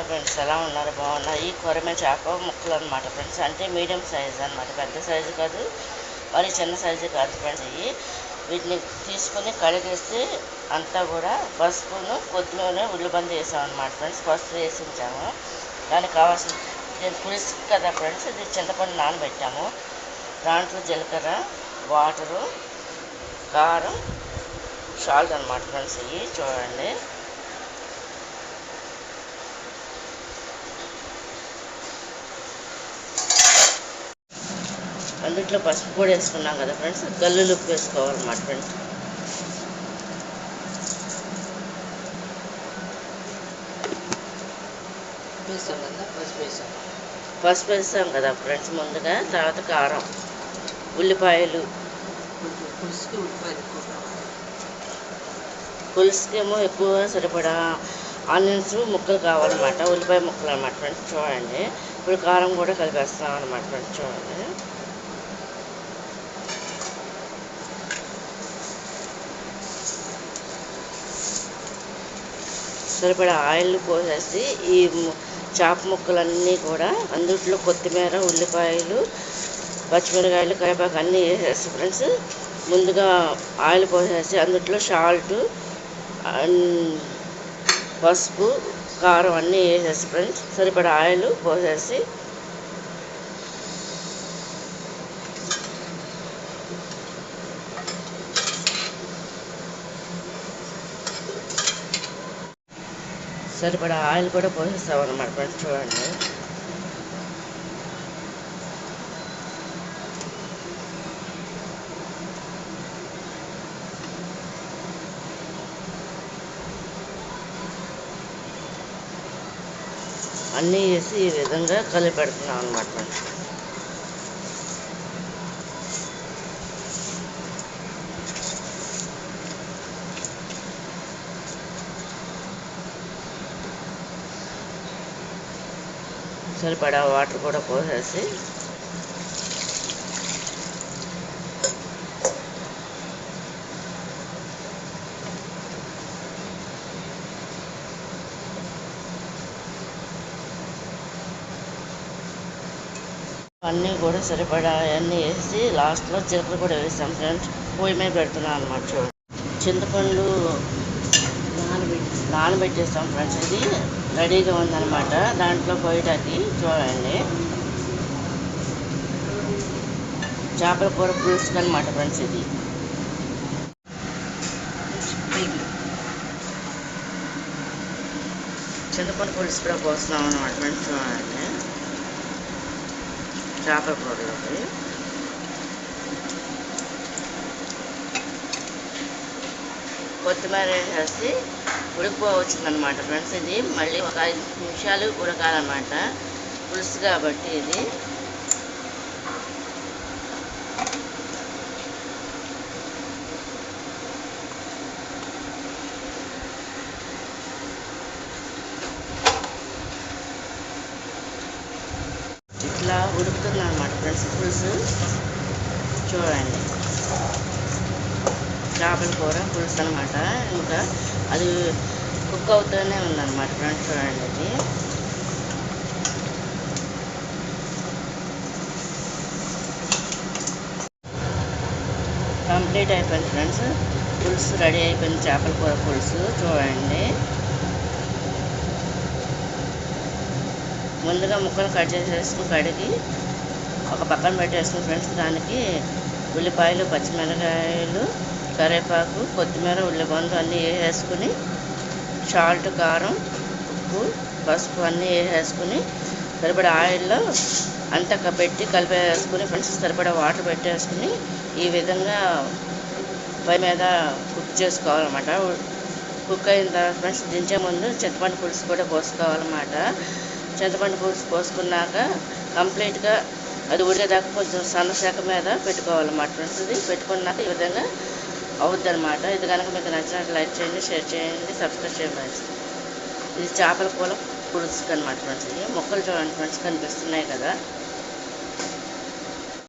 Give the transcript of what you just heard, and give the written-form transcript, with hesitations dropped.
Friends ఎలా ఉన్నారు? బాగున్నారు. ఈ కొరమే చేప ముక్కలు అనమాట ఫ్రెండ్స్, అంటే మీడియం సైజ్ అనమాట, పెద్ద సైజు కాదు, మరి చిన్న సైజు కాదు ఫ్రెండ్స్. వీటిని తీసుకొని కడిగేసి అంతా కూడా పసుపును కొద్దిలోనే ఉల్లిబంద వేసాం అనమాట ఫ్రెండ్స్. పసుపు వేసి ఉంచాము. దానికి కావాల్సిన దీని పులుసు కదా ఫ్రెండ్స్, ఇది చింతపండు నానబెట్టాము. దాంట్లో జీలకర్ర, వాటరు, కారం, సాల్ట్ అనమాట ఫ్రెండ్స్. ఇవి చూడండి. అందుట్లో పసుపు కూడా వేసుకున్నాం కదా ఫ్రెండ్స్. గల్లులు ఉప్పు వేసుకోవాలన్నమాట ఫ్రెండ్స్. పసుపు వేస్తాం కదా ఫ్రెండ్స్ ముందుగా. తర్వాత కారం, ఉల్లిపాయలు, పులుసుకేమో ఎక్కువ సరిపడా ఆనియన్స్ ముక్కలు కావాలన్నమాట, ఉల్లిపాయ ముక్కలు అనమాట ఫ్రెండ్స్. చూడండి, ఇప్పుడు కారం కూడా కలిపేస్తాం అనమాట ఫ్రెండ్స్. చూడండి, సరిపడా ఆయిల్ పోసేసి ఈ చేప ముక్కలన్నీ కూడా అందుట్లో కొత్తిమీర, ఉల్లిపాయలు, పచ్చిమిరకాయలు, కరివేపాకు అన్నీ వేసేసి ఫ్రెండ్స్ ముందుగా ఆయిల్ పోసేసి అందుట్లో సాల్ట్, పసుపు, కారం అన్నీ వేసేసి ఫ్రెండ్స్ సరిపడా ఆయిల్ పోసేసి సరిపడా ఆయిల్ కూడా పోసేస్తాం అన్నమాట ఫ్రెండ్స్. చూడండి, అన్నీ వేసి ఈ విధంగా కలిపి పెడుతున్నాం అన్నమాట ఫ్రెండ్స్. సరిపడా వాటర్ కూడా పోసేసి అన్నీ కూడా సరిపడా అన్నీ వేసి లాస్ట్లో జీలకర్ర కూడా వేసాం ఫ్రెండ్స్. పొయ్యి మీద పెడుతున్నాం అనమాట. చూడండి, చింతపండు నానబెట్టేస్తాం ఫ్రెండ్స్. ఇది రెడీగా ఉందన్నమాట దాంట్లో పోయటానికి. చూడండి, చేపల కూర పులుసు అనమాట ఫ్రెండ్స్. ఇది చింతపండు పులుసు కూడా పోస్తున్నాం అనమాట ఫ్రెండ్స్. చూడండి, చేపల కూరలోకి కొత్తిమీర వేసేసి ఉడికిపోవచ్చిందనమాట ఫ్రెండ్స్. ఇది మళ్ళీ ఒక 5 నిమిషాలు ఉడకాలన్నమాట, పులుసు కాబట్టి. ఇది ఇట్లా ఉడుకుతుంది అనమాట ఫ్రెండ్స్ పులుసు. చూడండి, చేపల కూర పులుసు అనమాట. ఇంకా అది కుక్ అవుతూనే ఉందన్నమాట ఫ్రెండ్స్. చూడండి, ఇది కంప్లీట్ అయిపోయింది ఫ్రెండ్స్. పులుసు రెడీ అయిపోయింది, చేపల కూర పులుసు. చూడండి, ముందుగా ముక్కలు కట్ చేసేసుకుని కడిగి ఒక పక్కన పెట్టేసుకుని ఫ్రెండ్స్ దానికి ఉల్లిపాయలు, పచ్చిమిరకాయలు, కరివేపాకు, కొత్తిమీర, ఉల్లిబందు అన్నీ వేసేసుకుని సాల్ట్, కారం, ఉప్పు, పసుపు అన్నీ వేసేసుకుని సరిపడా ఆయిల్లో అంతా పెట్టి కలిపేసుకుని ఫ్రెండ్స్ సరిపడా వాటర్ పెట్టేసుకుని ఈ విధంగా పై మీద కుక్ చేసుకోవాలన్నమాట. కుక్ అయిన తర్వాత ఫ్రెండ్స్ దించే ముందు చింతపండు పులుసు కూడా పోసుకోవాలన్నమాట. చింతపండు పులుసు పోసుకున్నాక కంప్లీట్గా అది ఉడికేదాకా కొంచెం సన్నశాఖ మీద పెట్టుకోవాలన్నమాట ఫ్రెండ్స్. ఇది పెట్టుకున్నాక ఈ విధంగా అవుద్ది అనమాట. ఇది కనుక మీకు నచ్చినట్టు లైక్ చేయండి, షేర్ చేయండి, సబ్స్క్రైబ్ చేయండి ఫ్రెండ్స్. ఇది చేపల కూర పులుసు అనమాట ఫ్రెండ్స్. ఇది మొక్కలు చూడండి ఫ్రెండ్స్, కనిపిస్తున్నాయి కదా.